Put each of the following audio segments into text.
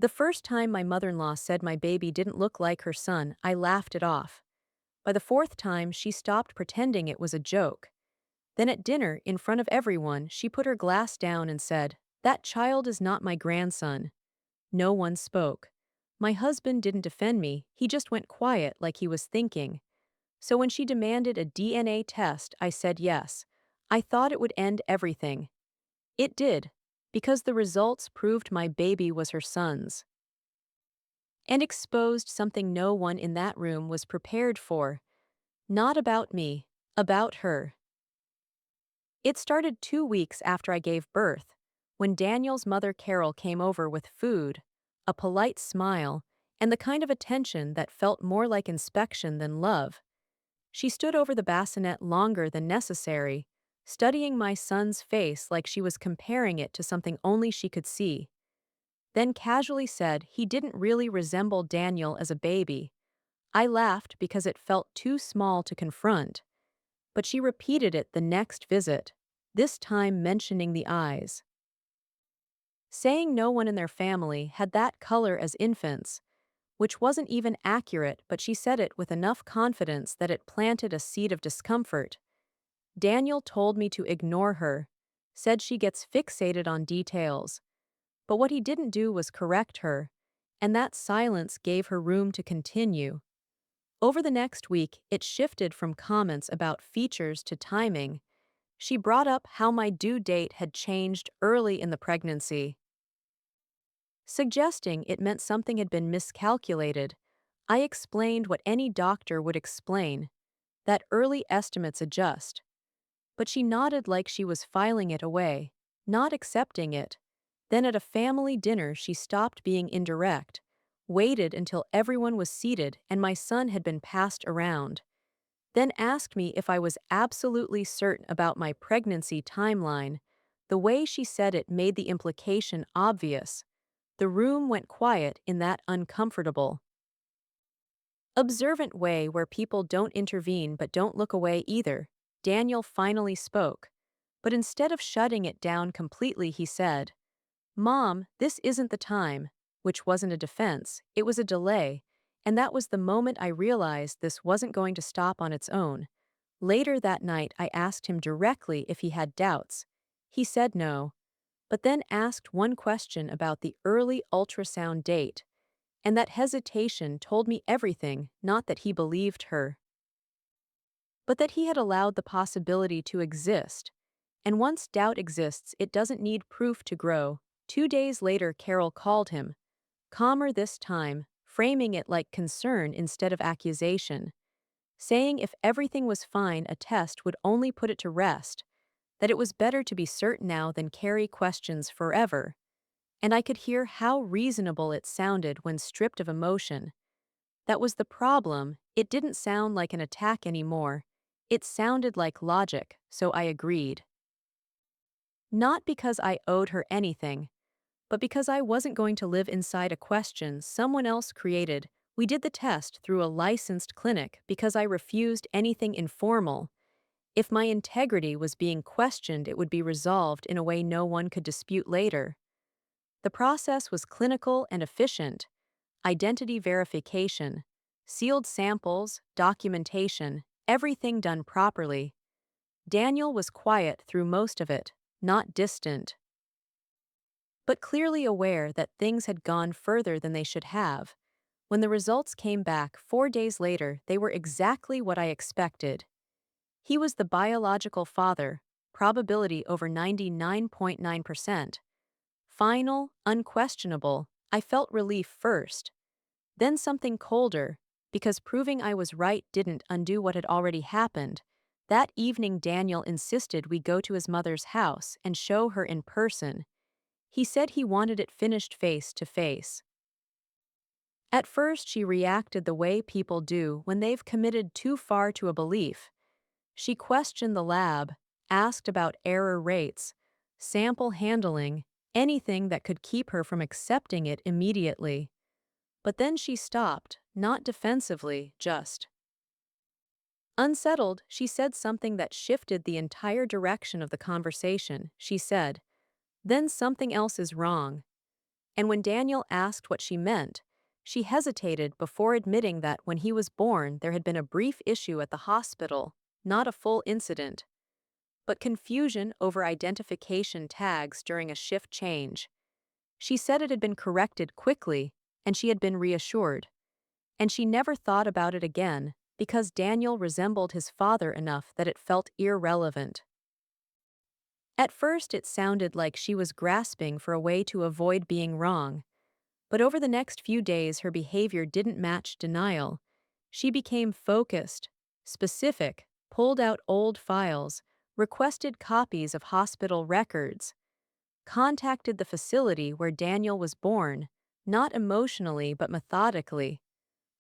The first time my mother-in-law said my baby didn't look like her son, I laughed it off. By the fourth time, she stopped pretending it was a joke. Then at dinner, in front of everyone, she put her glass down and said, "That child is not my grandson." No one spoke. My husband didn't defend me, he just went quiet like he was thinking. So when she demanded a DNA test, I said yes. I thought it would end everything. It did, because the results proved my baby was her son's. And exposed something no one in that room was prepared for. Not about me, about her. It started 2 weeks after I gave birth, when Daniel's mother Carol came over with food, a polite smile, and the kind of attention that felt more like inspection than love. She stood over the bassinet longer than necessary, studying my son's face like she was comparing it to something only she could see. Then casually said he didn't really resemble Daniel as a baby. I laughed because it felt too small to confront, but she repeated it the next visit, this time mentioning the eyes. Saying no one in their family had that color as infants, which wasn't even accurate, but she said it with enough confidence that it planted a seed of discomfort. Daniel told me to ignore her, said she gets fixated on details. But what he didn't do was correct her, and that silence gave her room to continue. Over the next week, it shifted from comments about features to timing. She brought up how my due date had changed early in the pregnancy, suggesting it meant something had been miscalculated. I explained what any doctor would explain, that early estimates adjust. But she nodded like she was filing it away, not accepting it. Then at a family dinner, she stopped being indirect, waited until everyone was seated and my son had been passed around, then asked me if I was absolutely certain about my pregnancy timeline. The way she said it made the implication obvious. The room went quiet in that uncomfortable, observant way where people don't intervene but don't look away either. Daniel finally spoke. But instead of shutting it down completely, he said, "Mom, this isn't the time," which wasn't a defense, it was a delay, and that was the moment I realized this wasn't going to stop on its own. Later that night, I asked him directly if he had doubts. He said no, but then asked one question about the early ultrasound date, and that hesitation told me everything, not that he believed her, but that he had allowed the possibility to exist. And once doubt exists, it doesn't need proof to grow. 2 days later, Carol called him, calmer this time, framing it like concern instead of accusation, saying if everything was fine, a test would only put it to rest, that it was better to be certain now than carry questions forever. And I could hear how reasonable it sounded when stripped of emotion. That was the problem, it didn't sound like an attack anymore. It sounded like logic, so I agreed. Not because I owed her anything, but because I wasn't going to live inside a question someone else created. We did the test through a licensed clinic because I refused anything informal. If my integrity was being questioned, it would be resolved in a way no one could dispute later. The process was clinical and efficient. Identity verification, sealed samples, documentation, everything done properly. Daniel was quiet through most of it, not distant, but clearly aware that things had gone further than they should have. When the results came back 4 days later, they were exactly what I expected. He was the biological father, probability over 99.9%. Final, unquestionable. I felt relief first. Then something colder, because proving I was right didn't undo what had already happened. That evening, Daniel insisted we go to his mother's house and show her in person. He said he wanted it finished face to face. At first, she reacted the way people do when they've committed too far to a belief. She questioned the lab, asked about error rates, sample handling, anything that could keep her from accepting it immediately. But then she stopped, not defensively, just unsettled. She said something that shifted the entire direction of the conversation. She said, "Then something else is wrong." And when Daniel asked what she meant, she hesitated before admitting that when he was born there had been a brief issue at the hospital, not a full incident, but confusion over identification tags during a shift change. She said it had been corrected quickly, and she had been reassured. And she never thought about it again, because Daniel resembled his father enough that it felt irrelevant. At first it sounded like she was grasping for a way to avoid being wrong, but over the next few days her behavior didn't match denial. She became focused, specific, pulled out old files, requested copies of hospital records, contacted the facility where Daniel was born, not emotionally but methodically,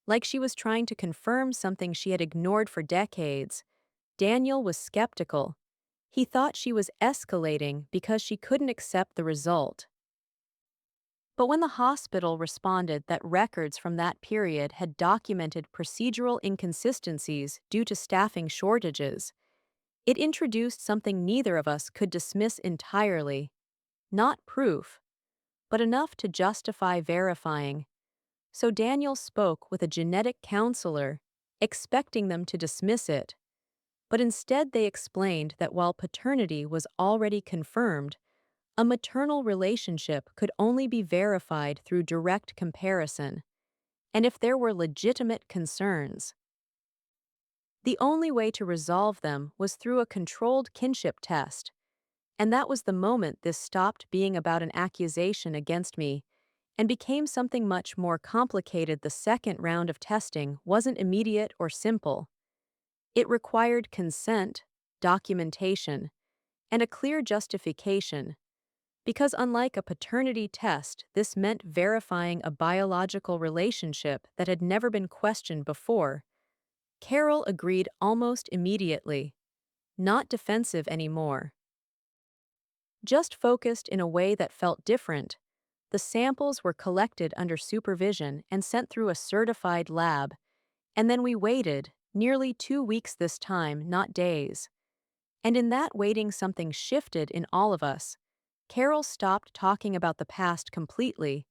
like she was trying to confirm something she had ignored for decades. Daniel was skeptical. He thought she was escalating because she couldn't accept the result. But when the hospital responded that records from that period had documented procedural inconsistencies due to staffing shortages, it introduced something neither of us could dismiss entirely. Not proof, but enough to justify verifying. So Daniel spoke with a genetic counselor, expecting them to dismiss it. But instead they explained that while paternity was already confirmed, a maternal relationship could only be verified through direct comparison, and if there were legitimate concerns, the only way to resolve them was through a controlled kinship test. And that was the moment this stopped being about an accusation against me and became something much more complicated. The second round of testing wasn't immediate or simple. It required consent, documentation, and a clear justification. Because unlike a paternity test, this meant verifying a biological relationship that had never been questioned before. Carol agreed almost immediately, not defensive anymore, just focused in a way that felt different. The samples were collected under supervision and sent through a certified lab, and then we waited, nearly 2 weeks this time, not days. And in that waiting something shifted in all of us. Carol stopped talking about the past completely.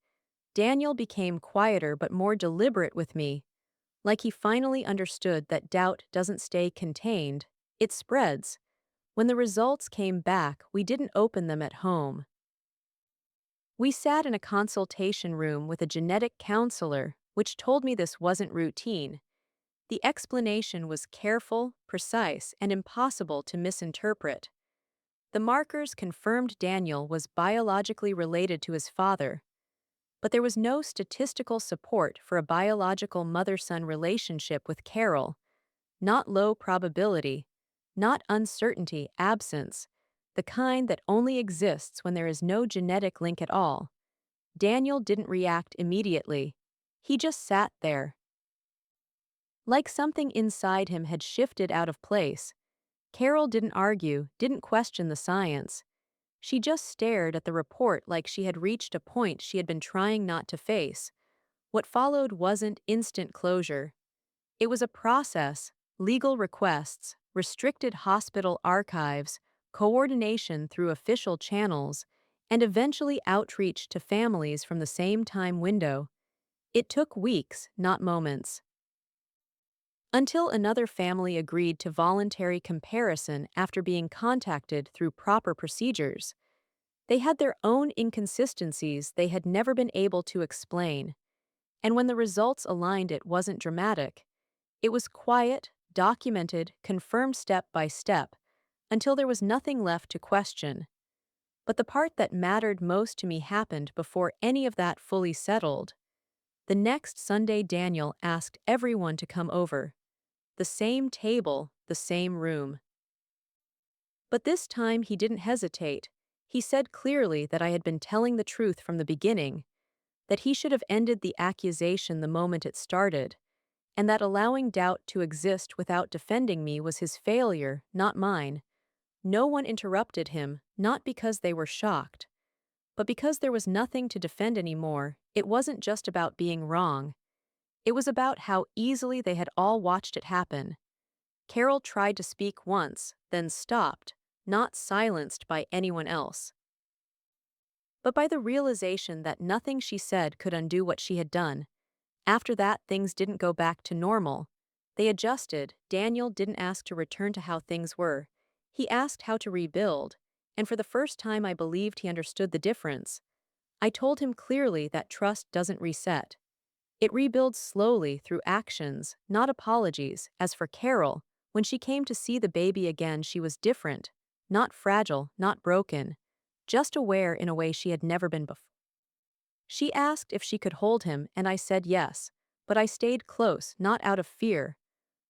Daniel became quieter but more deliberate with me, like he finally understood that doubt doesn't stay contained, it spreads. When the results came back, we didn't open them at home. We sat in a consultation room with a genetic counselor, which told me this wasn't routine. The explanation was careful, precise, and impossible to misinterpret. The markers confirmed Daniel was biologically related to his father, but there was no statistical support for a biological mother-son relationship with Carol. Not low probability, not uncertainty, absence, the kind that only exists when there is no genetic link at all. Daniel didn't react immediately. He just sat there. Like something inside him had shifted out of place. Carol didn't argue, didn't question the science. She just stared at the report like she had reached a point she had been trying not to face. What followed wasn't instant closure. It was a process: legal requests, restricted hospital archives, coordination through official channels, and eventually outreach to families from the same time window. It took weeks, not moments. Until another family agreed to voluntary comparison after being contacted through proper procedures. They had their own inconsistencies they had never been able to explain, and when the results aligned, it wasn't dramatic. It was quiet, documented, confirmed step by step, until there was nothing left to question. But the part that mattered most to me happened before any of that fully settled. The next Sunday, Daniel asked everyone to come over. The same table, the same room. But this time he didn't hesitate. He said clearly that I had been telling the truth from the beginning, that he should have ended the accusation the moment it started, and that allowing doubt to exist without defending me was his failure, not mine. No one interrupted him, not because they were shocked, but because there was nothing to defend anymore. It wasn't just about being wrong. It was about how easily they had all watched it happen. Carol tried to speak once, then stopped, not silenced by anyone else. but by the realization that nothing she said could undo what she had done. After that, things didn't go back to normal. They adjusted. Daniel didn't ask to return to how things were. He asked how to rebuild, and for the first time I believed he understood the difference. I told him clearly that trust doesn't reset. It rebuilds slowly through actions, not apologies. As for Carol, when she came to see the baby again, she was different. Not fragile, not broken. Just aware in a way she had never been before. She asked if she could hold him, and I said yes, but I stayed close, not out of fear.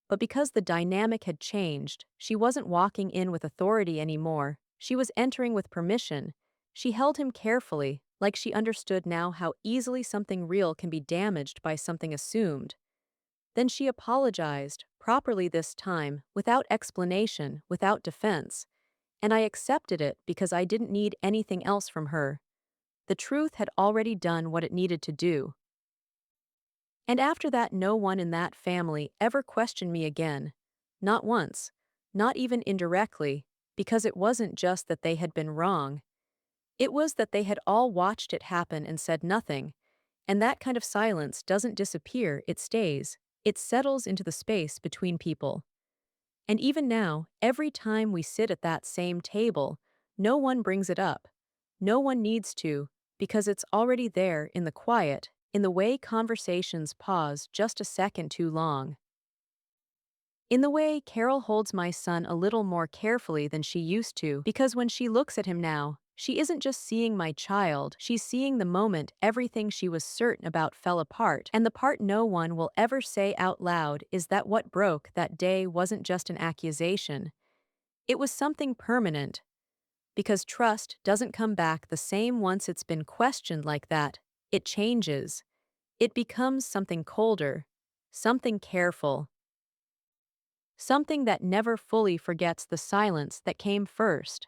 But because the dynamic had changed, she wasn't walking in with authority anymore, she was entering with permission. She held him carefully, like she understood now how easily something real can be damaged by something assumed. Then she apologized, properly this time, without explanation, without defense. And I accepted it because I didn't need anything else from her. The truth had already done what it needed to do. And after that, no one in that family ever questioned me again. Not once. Not even indirectly, because it wasn't just that they had been wrong. It was that they had all watched it happen and said nothing. And that kind of silence doesn't disappear, it stays. It settles into the space between people. And even now, every time we sit at that same table, no one brings it up. No one needs to, because it's already there in the quiet, in the way conversations pause just a second too long. In the way Carol holds my son a little more carefully than she used to, because when she looks at him now, she isn't just seeing my child, she's seeing the moment everything she was certain about fell apart, and the part no one will ever say out loud is that what broke that day wasn't just an accusation. It was something permanent. Because trust doesn't come back the same once it's been questioned like that. It changes. It becomes something colder, something careful, something that never fully forgets the silence that came first.